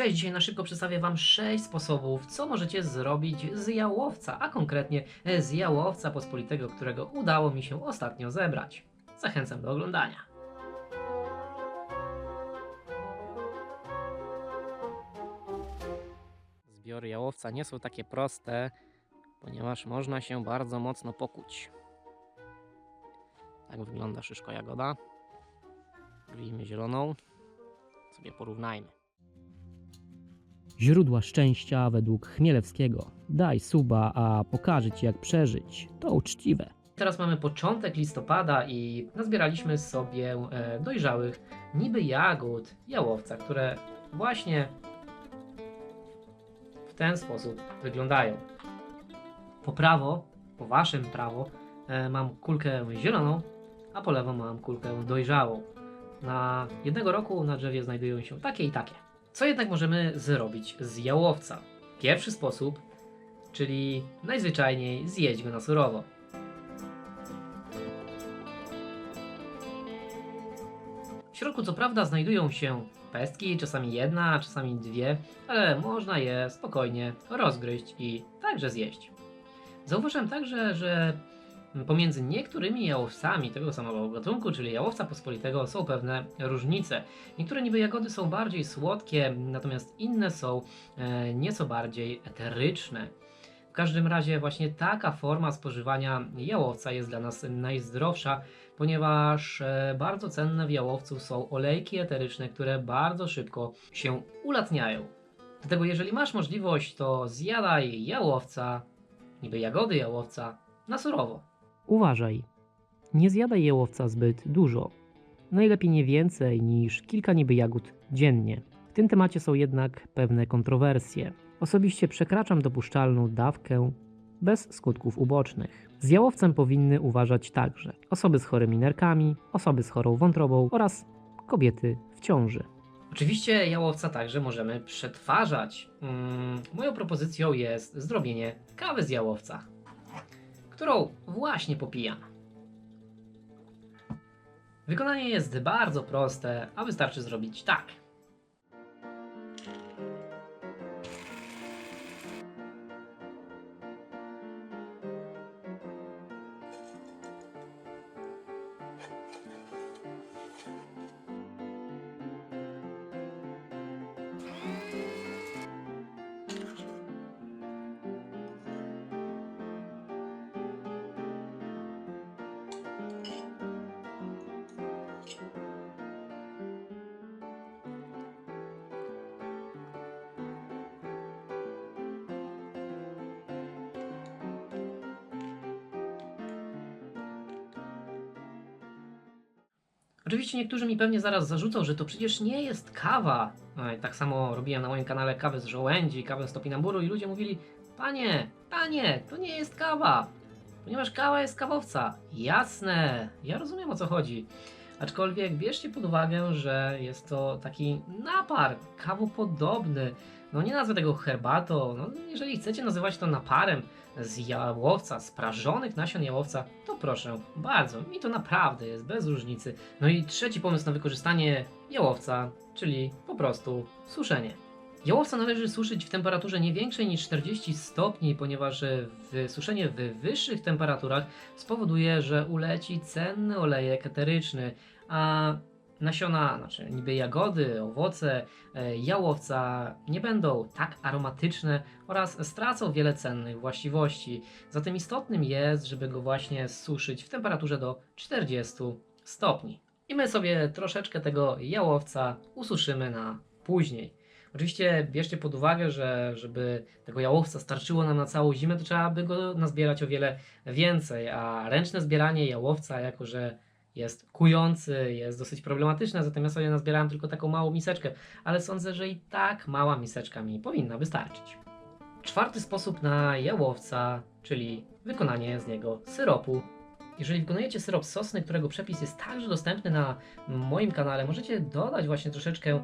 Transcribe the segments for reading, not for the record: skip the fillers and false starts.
Cześć, dzisiaj na szybko przedstawię Wam 6 sposobów, co możecie zrobić z jałowca, a konkretnie z jałowca pospolitego, którego udało mi się ostatnio zebrać. Zachęcam do oglądania. Zbiory jałowca nie są takie proste, ponieważ można się bardzo mocno pokuć. Tak wygląda szyszko jagoda. Gryjmy zieloną. Sobie porównajmy. Źródła szczęścia według Chmielewskiego. Daj suba, a pokażę ci jak przeżyć. To uczciwe. Teraz mamy początek listopada i nazbieraliśmy sobie dojrzałych niby jagód jałowca, które właśnie w ten sposób wyglądają. Po prawo, po waszym prawo mam kulkę zieloną, a po lewo mam kulkę dojrzałą. Na jednego roku na drzewie znajdują się takie i takie. Co jednak możemy zrobić z jałowca? Pierwszy sposób, czyli najzwyczajniej zjeść go na surowo. W środku co prawda znajdują się pestki, czasami jedna, czasami dwie, ale można je spokojnie rozgryźć i także zjeść. Zauważyłem także, że pomiędzy niektórymi jałowcami tego samego gatunku, czyli jałowca pospolitego, są pewne różnice. Niektóre niby jagody są bardziej słodkie, natomiast inne są nieco bardziej eteryczne. W każdym razie właśnie taka forma spożywania jałowca jest dla nas najzdrowsza, ponieważ bardzo cenne w jałowcu są olejki eteryczne, które bardzo szybko się ulatniają. Dlatego jeżeli masz możliwość, to zjadaj jałowca, niby jagody jałowca, na surowo. Uważaj. Nie zjadaj jałowca zbyt dużo. Najlepiej nie więcej niż kilka niby jagód dziennie. W tym temacie są jednak pewne kontrowersje. Osobiście przekraczam dopuszczalną dawkę bez skutków ubocznych. Z jałowcem powinny uważać także osoby z chorymi nerkami, osoby z chorą wątrobą oraz kobiety w ciąży. Oczywiście jałowca także możemy przetwarzać. Moją propozycją jest zrobienie kawy z jałowca, którą właśnie popijam. Wykonanie jest bardzo proste, a wystarczy zrobić tak. Oczywiście niektórzy mi pewnie zaraz zarzucą, że to przecież nie jest kawa. Tak samo robiłem na moim kanale kawę z żołędzi, kawę z topinamburu i ludzie mówili: panie, to nie jest kawa, ponieważ kawa jest z kawowca. Jasne, ja rozumiem o co chodzi. Aczkolwiek bierzcie pod uwagę, że jest to taki napar kawopodobny. No nie nazwę tego herbatą, no jeżeli chcecie nazywać to naparem z jałowca, z prażonych nasion jałowca, to proszę bardzo, mi to naprawdę jest bez różnicy. No i trzeci pomysł na wykorzystanie jałowca, czyli po prostu suszenie. Jałowca należy suszyć w temperaturze nie większej niż 40 stopni, ponieważ suszenie w wyższych temperaturach spowoduje, że uleci cenny olejek eteryczny, a nasiona, znaczy niby jagody, owoce, jałowca nie będą tak aromatyczne oraz stracą wiele cennych właściwości. Zatem istotnym jest, żeby go właśnie suszyć w temperaturze do 40 stopni. I my sobie troszeczkę tego jałowca ususzymy na później. Oczywiście bierzcie pod uwagę, że żeby tego jałowca starczyło nam na całą zimę, to trzeba by go nazbierać o wiele więcej, a ręczne zbieranie jałowca, jako że jest kujący, jest dosyć problematyczne, zatem ja sobie nazbierałem tylko taką małą miseczkę, ale sądzę, że i tak mała miseczka mi powinna wystarczyć. Czwarty sposób na jałowca, czyli wykonanie z niego syropu. Jeżeli wykonujecie syrop z sosny, którego przepis jest także dostępny na moim kanale, możecie dodać właśnie troszeczkę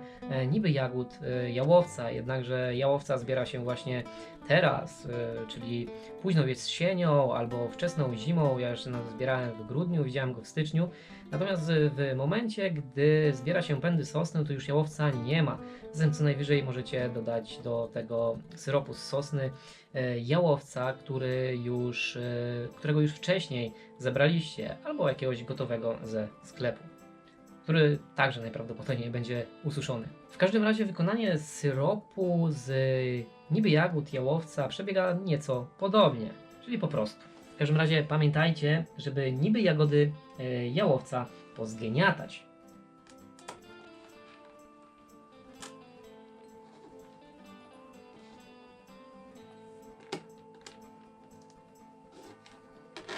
niby jagód jałowca, jednakże jałowca zbiera się właśnie teraz, czyli późną jesienią albo wczesną zimą. Ja jeszcze zbierałem w grudniu, widziałem go w styczniu. Natomiast w momencie, gdy zbiera się pędy sosny, to już jałowca nie ma. Zatem co najwyżej możecie dodać do tego syropu z sosny jałowca, którego już wcześniej zebraliście, albo jakiegoś gotowego ze sklepu, który także najprawdopodobniej będzie ususzony. W każdym razie wykonanie syropu z niby jagód jałowca przebiega nieco podobnie, czyli po prostu. W każdym razie pamiętajcie, żeby niby jagody jałowca pozgniatać.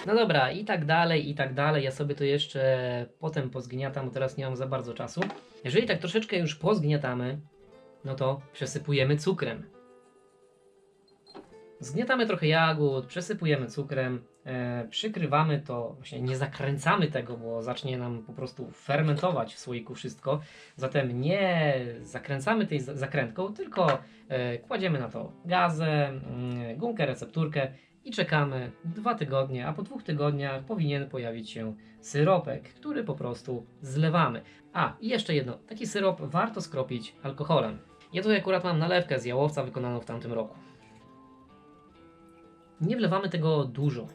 No dobra, i tak dalej, i tak dalej. Ja sobie to jeszcze potem pozgniatam, bo teraz nie mam za bardzo czasu. Jeżeli tak troszeczkę już pozgniatamy, no to przesypujemy cukrem. Zgniatamy trochę jagód, przesypujemy cukrem, przykrywamy to, właśnie nie zakręcamy tego, bo zacznie nam po prostu fermentować w słoiku wszystko. Zatem nie zakręcamy tej zakrętką, tylko kładziemy na to gazę, gumkę, recepturkę i czekamy 2 tygodnie, a po 2 tygodniach powinien pojawić się syropek, który po prostu zlewamy. A, i jeszcze jedno, taki syrop warto skropić alkoholem. Ja tutaj akurat mam nalewkę z jałowca wykonaną w tamtym roku. Nie wlewamy tego dużo.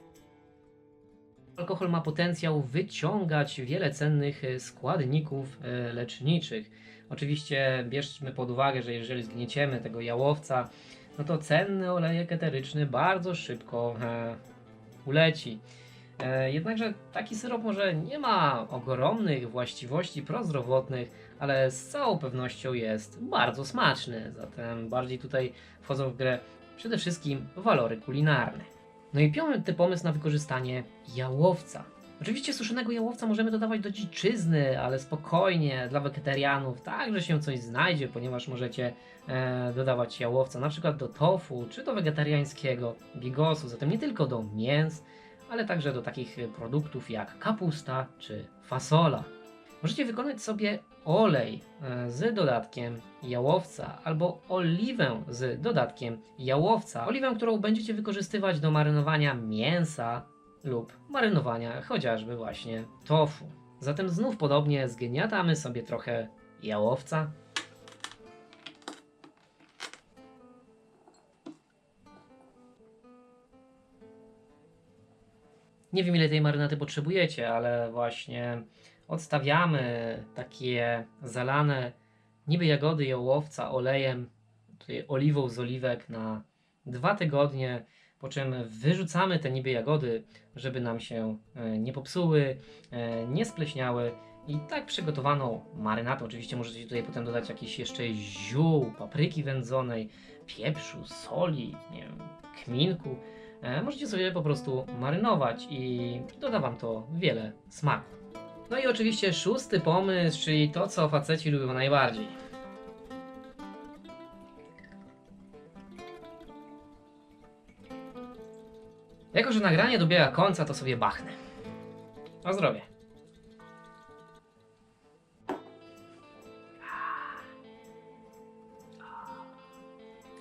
Alkohol ma potencjał wyciągać wiele cennych składników leczniczych. Oczywiście bierzmy pod uwagę, że jeżeli zgnieciemy tego jałowca, no to cenny olejek eteryczny bardzo szybko uleci. Jednakże taki syrop może nie ma ogromnych właściwości prozdrowotnych, ale z całą pewnością jest bardzo smaczny. Zatem bardziej tutaj wchodzą w grę przede wszystkim walory kulinarne. No i 5. pomysł na wykorzystanie jałowca. Oczywiście suszonego jałowca możemy dodawać do dziczyzny, ale spokojnie, dla wegetarianów także się coś znajdzie, ponieważ możecie dodawać jałowca na przykład do tofu, czy do wegetariańskiego bigosu, zatem nie tylko do mięs, ale także do takich produktów jak kapusta czy fasola. Możecie wykonać sobie olej z dodatkiem jałowca albo oliwę z dodatkiem jałowca. Oliwę, którą będziecie wykorzystywać do marynowania mięsa lub marynowania chociażby właśnie tofu. Zatem znów podobnie zgniatamy sobie trochę jałowca. Nie wiem ile tej marynaty potrzebujecie, ale właśnie odstawiamy takie zalane niby jagody jałowca olejem, tutaj oliwą z oliwek na 2 tygodnie, po czym wyrzucamy te niby jagody, żeby nam się nie popsuły, nie spleśniały. I tak przygotowaną marynatę, oczywiście możecie tutaj potem dodać jakieś jeszcze ziół, papryki wędzonej, pieprzu, soli, nie wiem, kminku. Możecie sobie po prostu marynować i doda wam to wiele smaku. No i oczywiście 6. pomysł, czyli to, co faceci lubią najbardziej. Jako że nagranie dobiega końca, to sobie bachnę. Na zdrowie.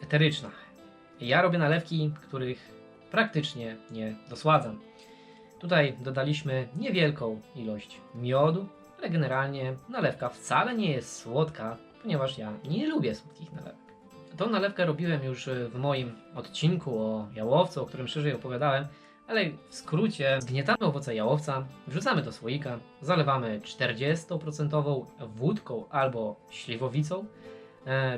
Eteryczna. Ja robię nalewki, których praktycznie nie dosładzam. Tutaj dodaliśmy niewielką ilość miodu, ale generalnie nalewka wcale nie jest słodka, ponieważ ja nie lubię słodkich nalewek. Tą nalewkę robiłem już w moim odcinku o jałowcu, o którym szerzej opowiadałem, ale w skrócie zgniatamy owoce jałowca, wrzucamy do słoika, zalewamy 40% wódką albo śliwowicą,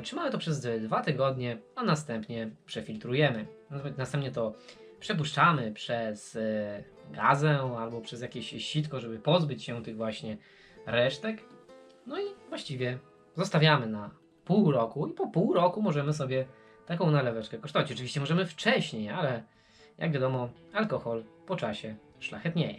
trzymamy to przez 2 tygodnie, a następnie przefiltrujemy. Następnie to przepuszczamy przez gazę albo przez jakieś sitko, żeby pozbyć się tych właśnie resztek. No i właściwie zostawiamy na pół roku i po pół roku możemy sobie taką naleweczkę kosztować. Oczywiście możemy wcześniej, ale jak wiadomo, alkohol po czasie szlachetnieje.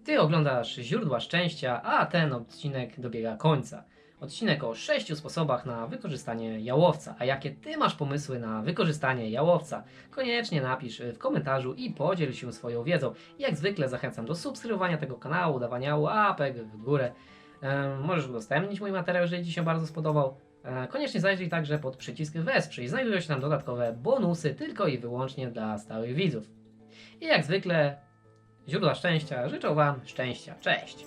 Ty oglądasz Źródła Szczęścia, a ten odcinek dobiega końca. Odcinek o 6 sposobach na wykorzystanie jałowca. A jakie ty masz pomysły na wykorzystanie jałowca? Koniecznie napisz w komentarzu i podziel się swoją wiedzą. Jak zwykle zachęcam do subskrybowania tego kanału, dawania łapek w górę. Możesz udostępnić mój materiał, jeżeli ci się bardzo spodobał. Koniecznie zajrzyj także pod przycisk wesprzyj. Znajdują się tam dodatkowe bonusy tylko i wyłącznie dla stałych widzów. I jak zwykle Źródła Szczęścia życzą wam szczęścia. Cześć!